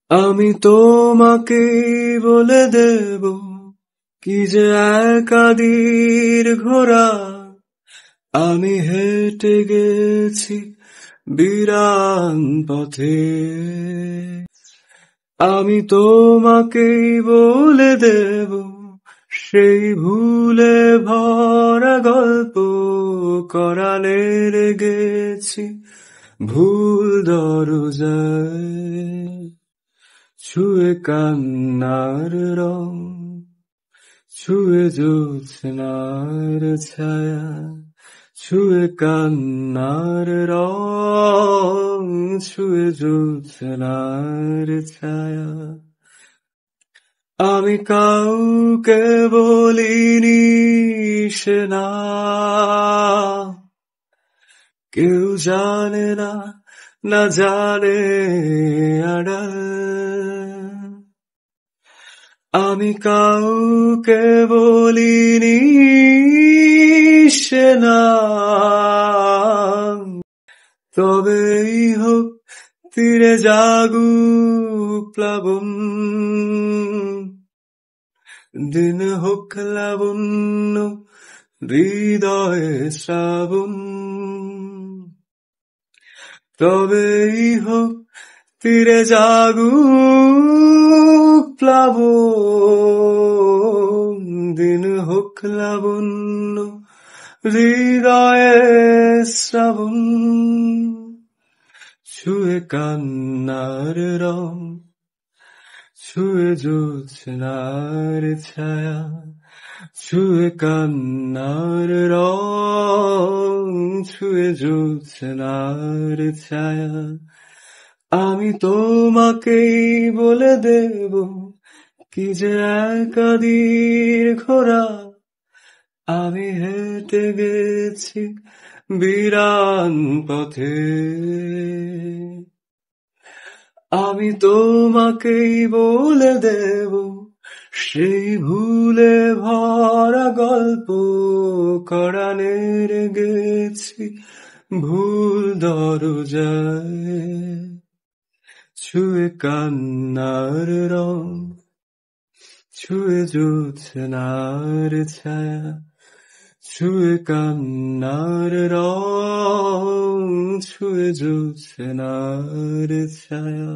আমি তোমাকে বলে দেব কি যে একাদির ঘোড়া, আমি হেঁটে গেছি বিরান পথে। আমি তোমাকে বলে দেব সেই ভুলে ভরা গল্প, করালে গেছি ভুল দরজায়। ছুঁয়ে কান্নার রং, ছুঁয়ে জ্যোৎস্নার ছায়া, ছুঁয়ে কান্নার রং, ছুঁয়ে জ্যোৎস্নার ছায়া। আমি কাউকে বলিনি সে না, কেউ জানে না, না জানে আড়াল। আমি কাউকে বলিনি সে না, তবেই হোক তীরে জাগুক প্লাবন, দিন হোক লাবণ্য হৃদয়ে শ্রাবণ। তবেই হোক তীরে জাগুক প্লাবন, দিন হোক লাবণ্য হৃদয়ে শ্রাবণ। ছুঁয়ে কান্নার রং, ছুঁয়ে জ্যোৎস্নার ছায়া, ছুঁয়ে কান্নার রং, ছুঁয়ে জ্যোৎস্নার ছায়া। আমি তোমাকেই বলে দেব কি যে একাদির ঘোড়া, আমি হেঁটে গেছি বিরান পথে। আমি তোমাকেই বলে দেব সেই ভুলে ভরা গল্প, করানে গেছি ভুল দরজায়। ছুঁয়ে কান্নার রং, ছুঁয়ে জ্যোৎস্নার ছায়া, ছুঁয়ে কান্নার রং, ছুঁয়ে জ্যোৎস্নার ছায়া।